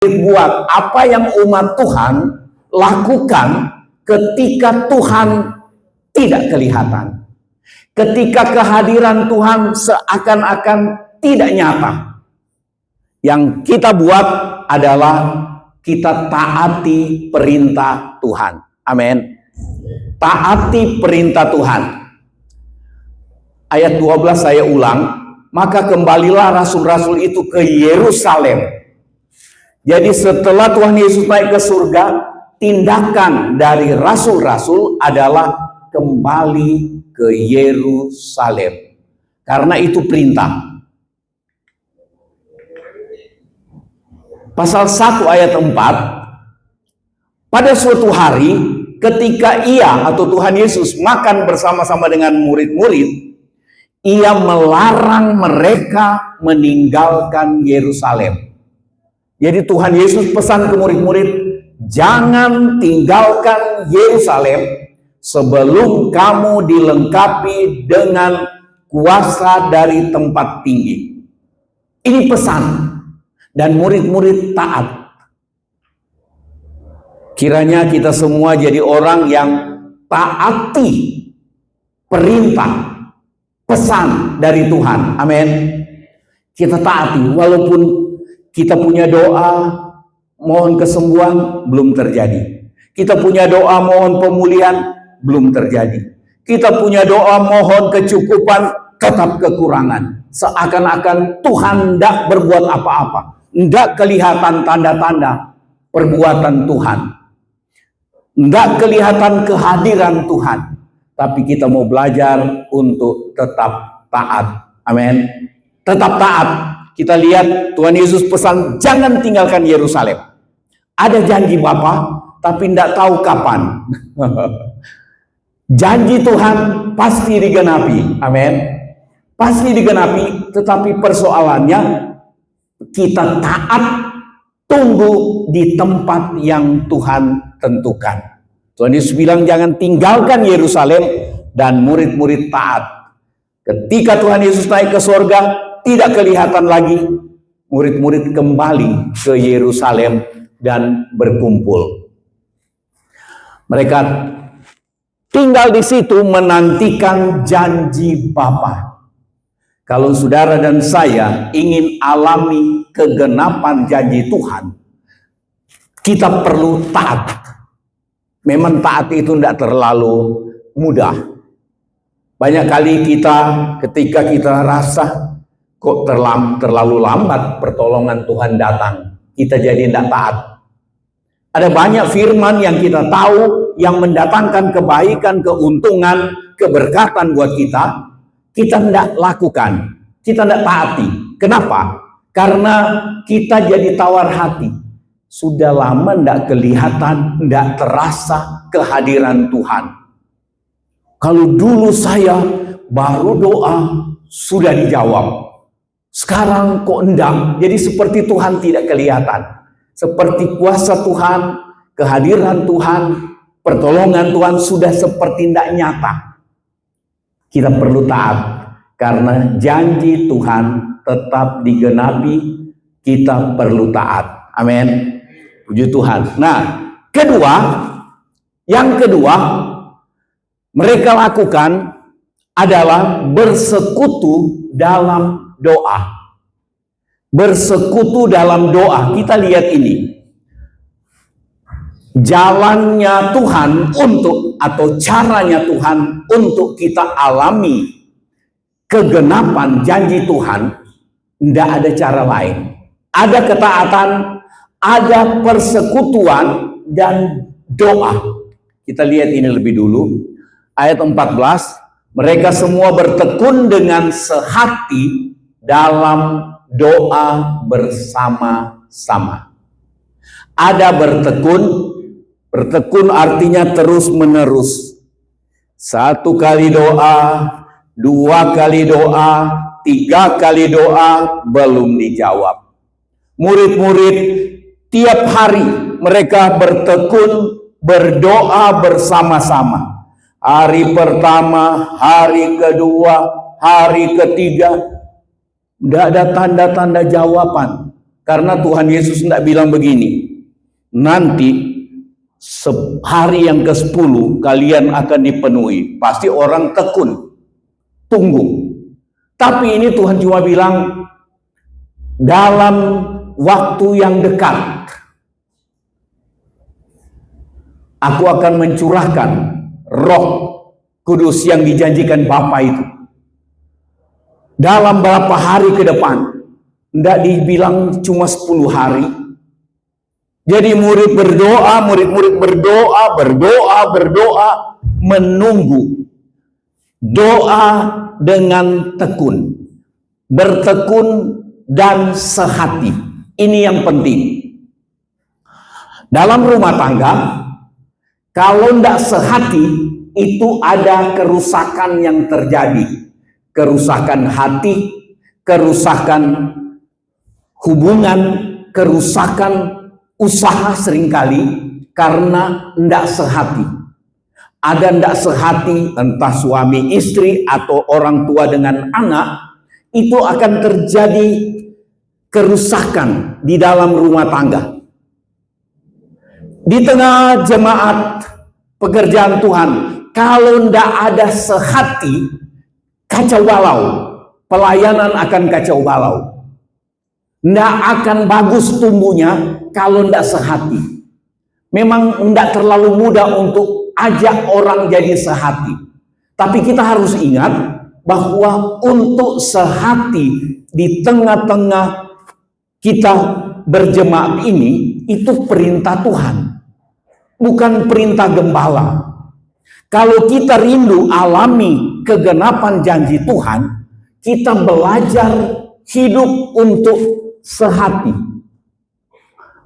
buat apa yang umat Tuhan lakukan ketika Tuhan tidak kelihatan. Ketika kehadiran Tuhan seakan-akan tidak nyata. Yang kita buat adalah kita taati perintah Tuhan. Amin. Taati perintah Tuhan. Ayat 12 saya ulang. Maka kembalilah rasul-rasul itu ke Yerusalem. Jadi setelah Tuhan Yesus naik ke surga, tindakan dari rasul-rasul adalah kembali ke Yerusalem. Karena itu perintah. Pasal 1 ayat 4, pada suatu hari ketika ia atau Tuhan Yesus makan bersama-sama dengan murid-murid, ia melarang mereka meninggalkan Yerusalem. Jadi Tuhan Yesus pesan ke murid-murid, jangan tinggalkan Yerusalem sebelum kamu dilengkapi dengan kuasa dari tempat tinggi. Ini pesan. Dan murid-murid taat. Kiranya kita semua jadi orang yang taati perintah, pesan dari Tuhan. Amin. Kita taati walaupun kita punya doa mohon kesembuhan belum terjadi. Kita punya doa mohon pemulihan belum terjadi. Kita punya doa mohon kecukupan tetap kekurangan. Seakan-akan Tuhan tidak berbuat apa-apa. Tidak kelihatan tanda-tanda perbuatan Tuhan. Tidak kelihatan kehadiran Tuhan. Tapi kita mau belajar untuk tetap taat. Amin. Tetap taat. Kita lihat Tuhan Yesus pesan jangan tinggalkan Yerusalem. Ada janji Bapa, tapi tidak tahu kapan. Janji Tuhan pasti digenapi. Amin. Pasti digenapi, tetapi persoalannya kita taat, tunggu di tempat yang Tuhan tentukan. Tuhan Yesus bilang jangan tinggalkan Yerusalem, dan murid-murid taat. Ketika Tuhan Yesus naik ke surga, tidak kelihatan lagi. Murid-murid kembali ke Yerusalem dan berkumpul. Mereka tinggal di situ menantikan janji Bapa. Kalau saudara dan saya ingin alami kegenapan janji Tuhan, kita perlu taat. Memang taat itu tidak terlalu mudah. Banyak kali kita ketika kita rasa kok terlalu lambat pertolongan Tuhan datang, kita jadi tidak taat. Ada banyak firman yang kita tahu yang mendatangkan kebaikan, keuntungan, keberkatan buat kita. Kita tidak lakukan, kita tidak taati. Kenapa? Karena kita jadi tawar hati. Sudah lama tidak kelihatan, tidak terasa kehadiran Tuhan. Kalau dulu saya baru doa, sudah dijawab. Sekarang kok enggak? Jadi seperti Tuhan tidak kelihatan. Seperti kuasa Tuhan, kehadiran Tuhan, pertolongan Tuhan sudah seperti tidak nyata. Kita perlu taat karena janji Tuhan tetap digenapi. Kita perlu taat. Amin. Puji Tuhan. Nah, yang kedua mereka lakukan adalah bersekutu dalam doa. Bersekutu dalam doa. Kita lihat ini. Jalannya Tuhan atau caranya Tuhan untuk kita alami kegenapan janji Tuhan, tidak ada cara lain. Ada ketaatan, ada persekutuan, dan doa. Kita lihat ini lebih dulu. Ayat 14, mereka semua bertekun dengan sehati dalam doa bersama-sama. Ada bertekun artinya terus menerus. 1 kali doa, 2 kali doa, 3 kali doa belum dijawab. Murid-murid tiap hari mereka bertekun berdoa bersama-sama. Hari pertama, hari kedua, hari ketiga, tidak ada tanda-tanda jawaban. Karena Tuhan Yesus tidak bilang begini, nanti hari yang ke-10 kalian akan dipenuhi. Pasti orang tekun, tunggu. Tapi ini Tuhan cuma bilang dalam waktu yang dekat aku akan mencurahkan Roh Kudus yang dijanjikan Bapa itu. Dalam berapa hari ke depan. Tidak dibilang cuma 10 hari. Jadi murid-murid berdoa, menunggu. Doa dengan tekun. Bertekun dan sehati. Ini yang penting. Dalam rumah tangga, kalau tidak sehati, itu ada kerusakan yang terjadi. Kerusakan hati, kerusakan hubungan, kerusakan usaha seringkali karena tidak sehati. Ada tidak sehati, entah suami istri atau orang tua dengan anak, itu akan terjadi kerusakan di dalam rumah tangga. Di tengah jemaat pekerjaan Tuhan, kalau tidak ada sehati, kacau balau. Pelayanan akan kacau balau. Tidak akan bagus tumbuhnya kalau tidak sehati. Memang tidak terlalu mudah untuk ajak orang jadi sehati. Tapi kita harus ingat bahwa untuk sehati di tengah-tengah kita berjemaat ini, itu perintah Tuhan. Bukan perintah gembala. Kalau kita rindu alami kegenapan janji Tuhan, kita belajar hidup untuk sehati,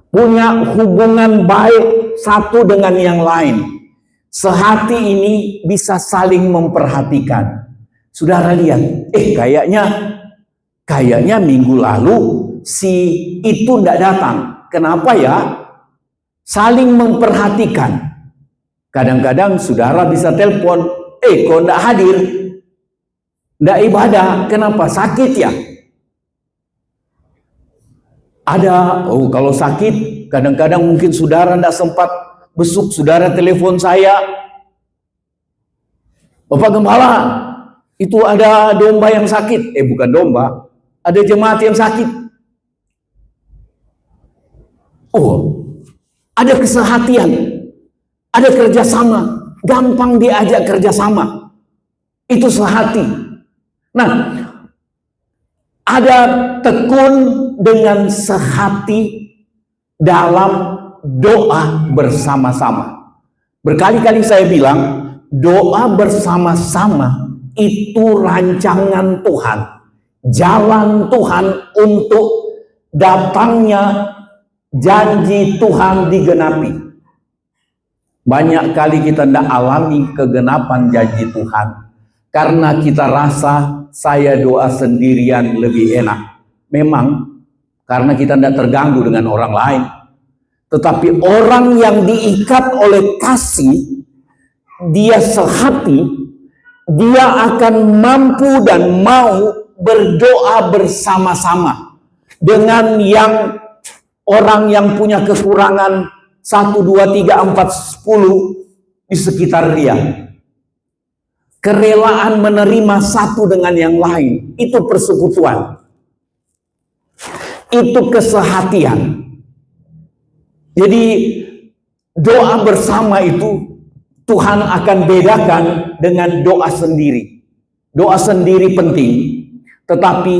punya hubungan baik satu dengan yang lain. Sehati ini bisa saling memperhatikan. Saudara lihat, kayaknya minggu lalu si itu tidak datang. Kenapa ya? Saling memperhatikan. Kadang-kadang saudara bisa telepon, kok tidak hadir, tidak ibadah, kenapa? Sakit ya? Ada, kalau sakit, kadang-kadang mungkin saudara tidak sempat besuk, saudara telepon saya. Bapak Gembala, itu ada domba yang sakit. Bukan domba, ada jemaat yang sakit. Ada kesehatian, ada kerjasama, gampang diajak kerjasama. Itu sehati. Nah, ada tekun dengan sehati dalam doa bersama-sama. Berkali-kali saya bilang, doa bersama-sama itu rancangan Tuhan, jalan Tuhan untuk datangnya janji Tuhan digenapi. Banyak kali kita tidak alami kegenapan janji Tuhan karena kita rasa saya doa sendirian lebih enak. Memang karena kita tidak terganggu dengan orang lain. Tetapi orang yang diikat oleh kasih, dia sehati, dia akan mampu dan mau berdoa bersama-sama dengan orang yang punya kekurangan 1, 2, 3, 4, 10 di sekitar dia. Kerelaan menerima satu dengan yang lain, itu persekutuan. Itu kesehatian. Jadi doa bersama itu Tuhan akan bedakan dengan doa sendiri. Doa sendiri penting, tetapi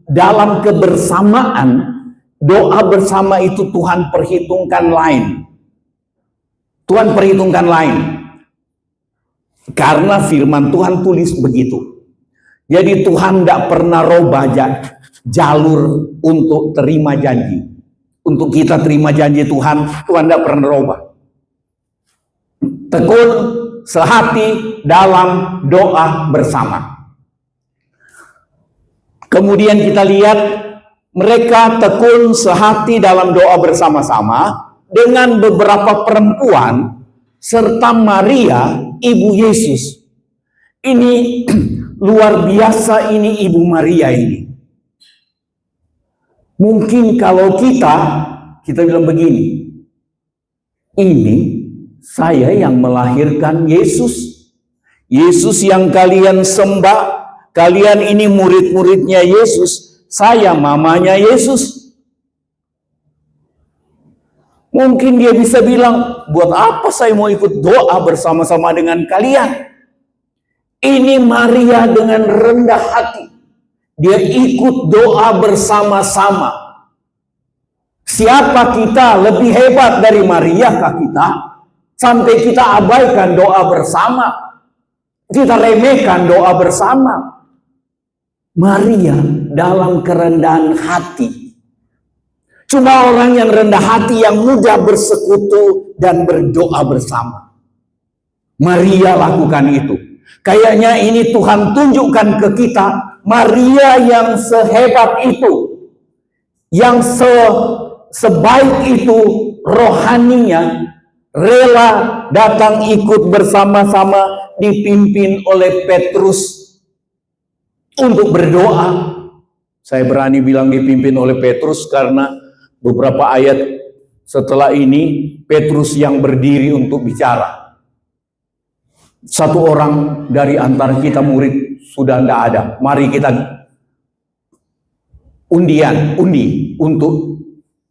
dalam kebersamaan, doa bersama itu Tuhan perhitungkan lain. Tuhan perhitungkan lain. Karena firman Tuhan tulis begitu. Jadi Tuhan tidak pernah robah jalur untuk terima janji. Untuk kita terima janji Tuhan tidak pernah robah. Tekun sehati dalam doa bersama. Kemudian kita lihat mereka tekun sehati dalam doa bersama-sama dengan beberapa perempuan serta Maria ibu Yesus. Ini luar biasa, ini Ibu Maria ini. Mungkin kalau kita bilang begini, ini saya yang melahirkan Yesus. Yesus yang kalian sembah, kalian ini murid-muridnya Yesus, saya mamanya Yesus. Mungkin dia bisa bilang, buat apa saya mau ikut doa bersama-sama dengan kalian? Ini Maria dengan rendah hati. Dia ikut doa bersama-sama. Siapa kita lebih hebat dari Maria kah kita? Sampai kita abaikan doa bersama. Kita remehkan doa bersama. Maria dalam kerendahan hati. Cuma orang yang rendah hati yang mudah bersekutu dan berdoa bersama. Maria lakukan itu. Kayaknya ini Tuhan tunjukkan ke kita, Maria yang sehebat itu, yang sebaik itu rohaninya, rela datang ikut bersama-sama dipimpin oleh Petrus untuk berdoa. Saya berani bilang dipimpin oleh Petrus karena beberapa ayat setelah ini Petrus yang berdiri untuk bicara. Satu orang dari antara kita murid sudah tidak ada. Mari kita undi untuk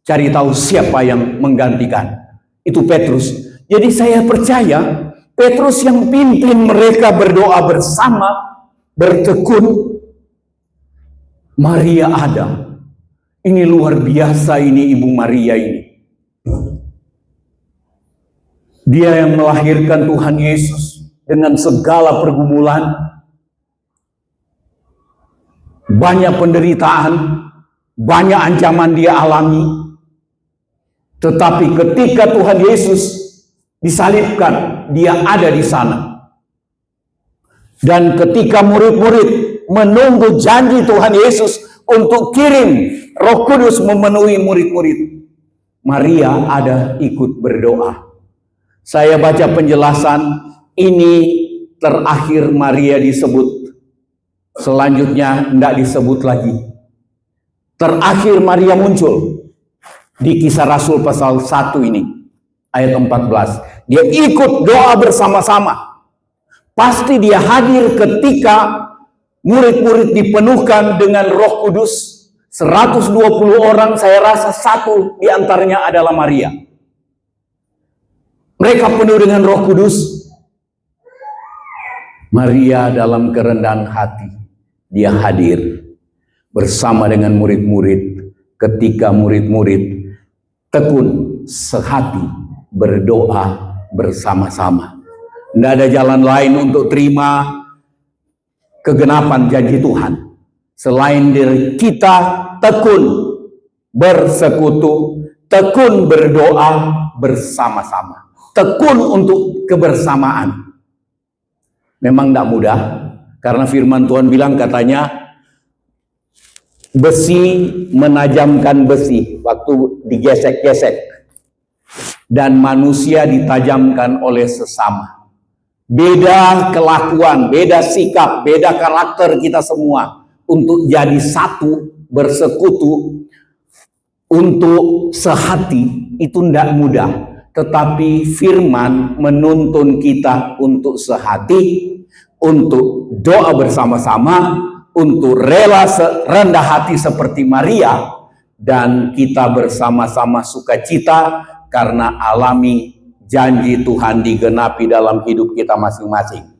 cari tahu siapa yang menggantikan. Itu Petrus. Jadi saya percaya Petrus yang pimpin mereka berdoa bersama, bertekun. Maria ada. Ini luar biasa ini Ibu Maria ini. Dia yang melahirkan Tuhan Yesus dengan segala pergumulan, banyak penderitaan, banyak ancaman dia alami. Tetapi ketika Tuhan Yesus disalibkan, dia ada di sana. Dan ketika murid-murid menunggu janji Tuhan Yesus untuk kirim Roh Kudus memenuhi murid-murid, Maria ada ikut berdoa. Saya baca penjelasan, ini terakhir Maria disebut. Selanjutnya tidak disebut lagi. Terakhir Maria muncul di Kisah Rasul pasal 1 ini, ayat 14. Dia ikut doa bersama-sama. Pasti dia hadir ketika murid-murid dipenuhkan dengan Roh Kudus. 120 orang, saya rasa satu di antaranya adalah Maria. Mereka penuh dengan Roh Kudus. Maria dalam kerendahan hati, dia hadir bersama dengan murid-murid ketika murid-murid tekun sehati berdoa bersama-sama. Tidak ada jalan lain untuk terima kegenapan janji Tuhan selain dari kita tekun bersekutu, tekun berdoa bersama-sama, tekun untuk kebersamaan. Memang tidak mudah, karena firman Tuhan bilang katanya besi menajamkan besi waktu digesek-gesek, dan manusia ditajamkan oleh sesama. Beda kelakuan, beda sikap, beda karakter kita semua untuk jadi satu, bersekutu, untuk sehati itu tidak mudah. Tetapi firman menuntun kita untuk sehati, untuk doa bersama-sama, untuk rela rendah hati seperti Maria, dan kita bersama-sama sukacita karena alami janji Tuhan digenapi dalam hidup kita masing-masing.